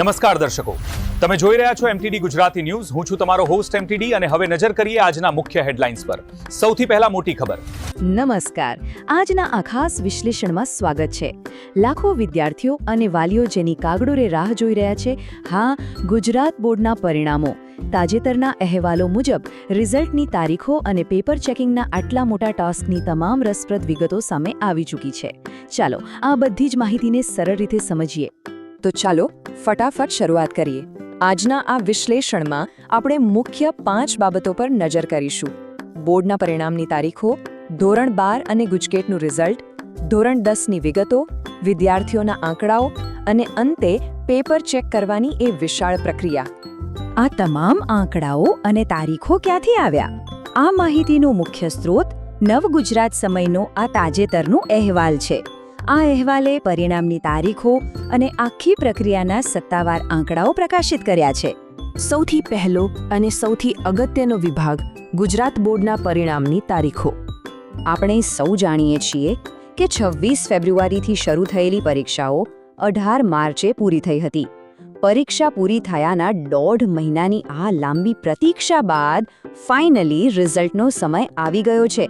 નમસ્કાર દર્શકો, તમે જોઈ રહ્યા છો એમટીડી ગુજરાતી ન્યૂઝ. હું છું તમારો હોસ્ટ એમટીડી અને હવે નજર કરીએ આજના મુખ્ય હેડલાઇન્સ પર. સૌથી પહેલા મોટી ખબર. નમસ્કાર. આજના આ ખાસ વિશ્લેષણમાં સ્વાગત છે. લાખો વિદ્યાર્થીઓ અને વાલીઓ જેની કાગડોરે રાહ જોઈ રહ્યા છે. હા, ગુજરાત બોર્ડના પરિણામો. તાજેતરના અહેવાલો મુજબ રિઝલ્ટની તારીખો અને પેપર ચેકિંગના આટલા મોટા ટાસ્કની તમામ રસપ્રદ વિગતો સામે આવી ચૂકી છે. ચાલો આ બધી જ માહિતીને સરળ રીતે સમજીએ. તો ચાલો ફટાફટ શરૂઆત કરીએ. આજના આ વિશ્લેષણમાં આપણે મુખ્ય 5 બાબતો પર નજર કરીશું. બોર્ડના પરિણામની તારીખો, ધોરણ 12 અને ગુજકેટનું રિઝલ્ટ, ધોરણ 10ની વિગતો, વિદ્યાર્થીઓના આંકડાઓ અને અંતે પેપર ચેક કરવાની એ વિશાળ પ્રક્રિયા. આ તમામ આંકડાઓ અને તારીખો ક્યાંથી આવ્યા? આ માહિતીનો મુખ્ય સ્ત્રોત નવ ગુજરાત સમયનો આ તાજેતરનો અહેવાલ છે. આ અહેવાલે પરિણામની તારીખો અને આખી પ્રક્રિયાના સત્તાવાર આંકડાઓ પ્રકાશિત કર્યા છે. સૌથી પહેલો અને સૌથી અગત્યનો વિભાગ ગુજરાત બોર્ડના પરિણામની તારીખો. આપણે સૌ જાણીએ છીએ કે 26 ફેબ્રુઆરીથી શરૂ થયેલી પરીક્ષાઓ 18 માર્ચે પૂરી થઈ હતી. પરીક્ષા પૂરી થયાના 1.5 મહિનાની આ લાંબી પ્રતીક્ષા બાદ ફાઇનલી રિઝલ્ટનો સમય આવી ગયો છે.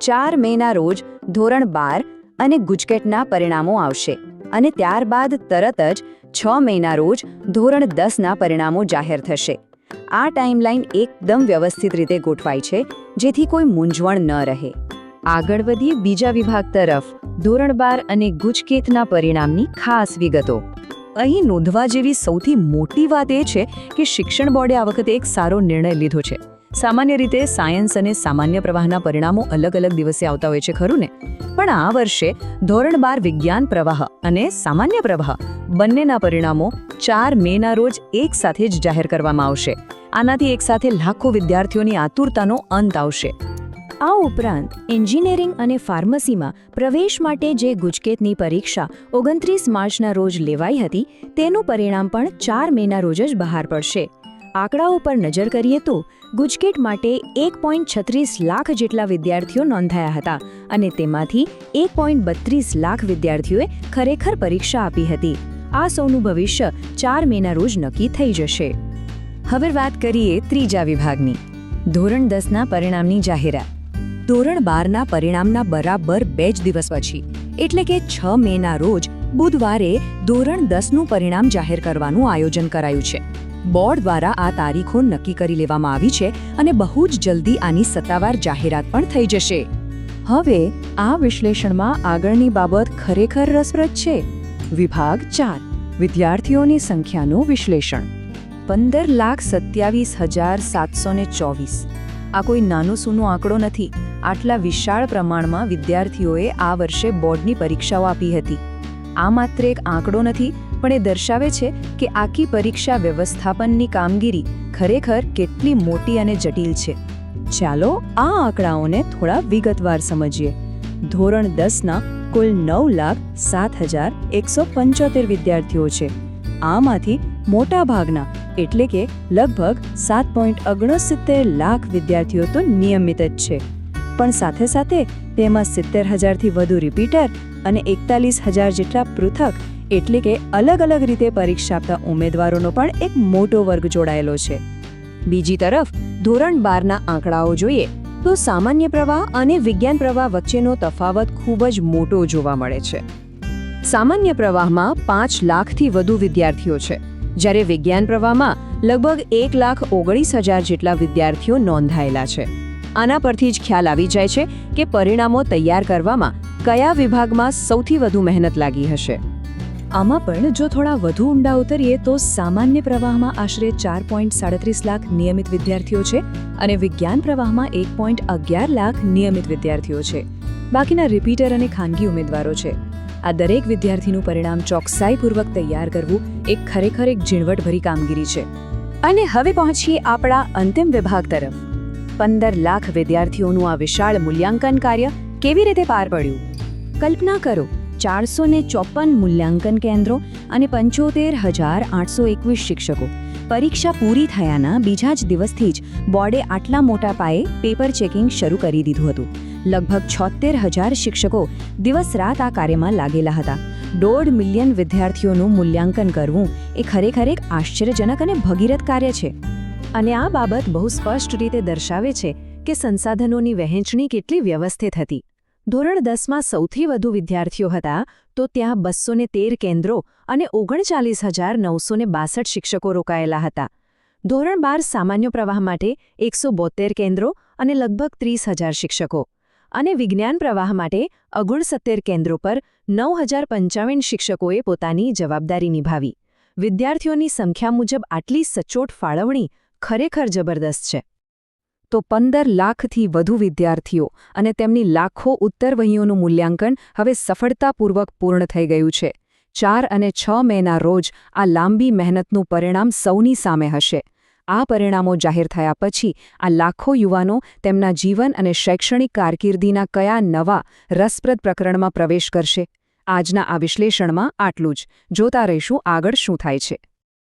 4 મેના રોજ ધોરણ 12 અને ગુજકેટના પરિણામો આવશે અને ત્યારબાદ તરત જ 6 મેના રોજ ધોરણ 10ના પરિણામો જાહેર થશે. આ ટાઈમલાઈન એકદમ વ્યવસ્થિત રીતે ગોઠવાઈ છે, જેથી કોઈ મૂંઝવણ ન રહે. આગળ વધીએ બીજા વિભાગ તરફ. ધોરણ 12 અને ગુજકેટના પરિણામની ખાસ વિગતો. અહીં નોંધવા જેવી સૌથી મોટી વાત એ છે કે શિક્ષણ બોર્ડે આ વખતે એક સારો નિર્ણય લીધો છે. સામાન્ય રીતે સાયન્સ અને સામાન્ય પ્રવાહના પરિણામો અલગ અલગ દિવસે આવતા હોય છે, ખરું ને? પણ આ વર્ષે ધોરણ 12 વિજ્ઞાન પ્રવાહ અને સામાન્ય પ્રવાહ બંનેના પરિણામો 4 મેના રોજ એક સાથે જ જાહેર કરવામાં આવશે. આનાથી એકસાથે લાખો વિદ્યાર્થીઓની આતુરતાનો અંત આવશે. આ ઉપરાંત એન્જિનિયરિંગ અને ફાર્મસીમાં પ્રવેશ માટે જે ગુજકેટની પરીક્ષા 29 માર્ચના રોજ લેવાઈ હતી, તેનું પરિણામ પણ 4 મેના રોજ જ બહાર પડશે. આંકડાઓ પર નજર કરીએ તો ગુજકેટ માટે 1.36 લાખ જેટલા વિદ્યાર્થીઓ નોંધાયા હતા અને તેમાંથી 1.32 લાખ વિદ્યાર્થીઓએ ખરેખર પરીક્ષા આપી હતી. આ સૌનું ભવિષ્ય 4 મેના રોજ નક્કી થઈ જશે. હવે વાત કરીએ ત્રીજા વિભાગની. ધોરણ 10ના પરિણામની જાહેરાત. ધોરણ 12ના પરિણામના બરાબર 2 જ દિવસ પછી એટલે કે 6 મેના રોજ બુધવારે ધોરણ 10નું પરિણામ જાહેર કરવાનું આયોજન કરાયું છે. બોર્ડ દ્વારા આ તારીખો નક્કી કરી લેવામાં આવી છે અને બહુ જ જલ્દી આની સત્તાવાર જાહેરાત પણ થઈ જશે. હવે આ વિશ્લેષણમાં આગળની બાબત ખરેખર રસપ્રદ છે. વિભાગ 4, વિદ્યાર્થીઓની સંખ્યાનું વિશ્લેષણ. 15,27,724. આ કોઈ નાનો સૂનો આંકડો નથી. આટલા વિશાળ પ્રમાણમાં વિદ્યાર્થીઓએ આ વર્ષે બોર્ડની પરીક્ષાઓ આપી હતી. આ માત્ર એક આંકડો નથી, પણ એ દર્શાવે છે કે આખી પરીક્ષા વ્યવસ્થાપનની કામગીરી ખરેખર કેટલી મોટી અને જટિલ છે. ચાલો આ આંકડાઓને થોડા વિગતવાર સમજીએ. ધોરણ 10ના કુલ 9,07,175 વિદ્યાર્થીઓ છે. આમાંથી મોટા ભાગના એટલે કે લગભગ 7.69 લાખ વિદ્યાર્થીઓ તો નિયમિત જ છે, પણ સાથે સાથે તેમાં 70,000થી વધુ રિપીટર અને 41,000 જેટલા પૃથક એટલે કે અલગ અલગ રીતે પરીક્ષા આપતા ઉમેદવારોનો પણ એક મોટો વર્ગ જોડાયેલો છે. બીજી તરફ ધોરણ 12ના આંકડાઓ જોઈએ તો સામાન્ય પ્રવાહ અને વિજ્ઞાન પ્રવાહ વચ્ચેનો તફાવત ખૂબ જ મોટો જોવા મળે છે. સામાન્ય પ્રવાહમાં 5 લાખથી વધુ વિદ્યાર્થીઓ છે, જ્યારે વિજ્ઞાન પ્રવાહમાં લગભગ 1,19,000 જેટલા વિદ્યાર્થીઓ નોંધાયેલા છે. આના પરથી જ ખ્યાલ આવી જાય છે કે પરિણામો તૈયાર કરવામાં કયા વિભાગમાં સૌથી વધુ મહેનત લાગી હશે. આમાં પણ જો થોડા વધુ ઊંડા ઉતરીએ તો સામાન્ય પ્રવાહમાં આશરે 4.37 લાખ નિયમિત વિદ્યાર્થીઓ છે અને વિજ્ઞાન પ્રવાહમાં 1.11 લાખ નિયમિત વિદ્યાર્થીઓ છે. બાકીના રિપીટર અને ખાનગી ઉમેદવારો છે. આ દરેક વિદ્યાર્થીનું પરિણામ ચોકસાઈપૂર્વક તૈયાર કરવું એક ખરેખર એક ઝીણવટભરી કામગીરી છે. અને હવે પહોંચીએ આપણા અંતિમ વિભાગ તરફ. 15 લાખ વિદ્યાર્થીઓનું આ વિશાળ મૂલ્યાંકન કાર્ય કેવી રીતે પાર પડ્યું? કલ્પના કરો, 454 મૂલ્યાંકન કેન્દ્રો અને 75,821 શિક્ષકો. પરીક્ષા પૂરી થયાના બીજા જ દિવસથી જ બોર્ડે આટલા મોટા પાયે પેપર ચેકિંગ શરૂ કરી દીધું હતું. લગભગ 76,000 શિક્ષકો દિવસ રાત આ કાર્યમાં લાગેલા હતા 1.5 મિલિયન વિદ્યાર્થીઓનું મૂલ્યાંકન કરવું એ ખરેખર એક આશ્ચર્યજનક અને ભગીરથ કાર્ય છે. અને આ બાબત બહુ સ્પષ્ટ રીતે દર્શાવે છે કે સંસાધનોની વહેંચણી કેટલી વ્યવસ્થિત હતી. ધોરણ 10માં સૌથી વધુ વિદ્યાર્થીઓ હતા તો ત્યાં 213 કેન્દ્રો અને 39,962 શિક્ષકો રોકાયેલા હતા. ધોરણ 12 સામાન્ય પ્રવાહ માટે 172 કેન્દ્રો અને લગભગ 30,000 શિક્ષકો અને વિજ્ઞાન પ્રવાહ માટે 69 કેન્દ્રો પર 9,055 શિક્ષકોએ પોતાની જવાબદારી નિભાવી. વિદ્યાર્થીઓની સંખ્યા મુજબ આટલી સચોટ ફાળવણી ખરેખર જબરદસ્ત છે. તો 15 લાખથી વધુ વિદ્યાર્થીઓ અને તેમની લાખો ઉત્તરવહીઓનું મૂલ્યાંકન હવે સફળતાપૂર્વક પૂર્ણ થઈ ગયું છે. 4 અને 6 મેના રોજ આ લાંબી મહેનતનું પરિણામ સૌની સામે હશે. આ પરિણામો જાહેર થયા પછી આ લાખો યુવાનો તેમના જીવન અને શૈક્ષણિક કારકિર્દીના કયા નવા રસપ્રદ પ્રકરણમાં પ્રવેશ કરશે? આજના આ વિશ્લેષણમાં આટલું જ. જોતા રહીશું આગળ શું થાય છે.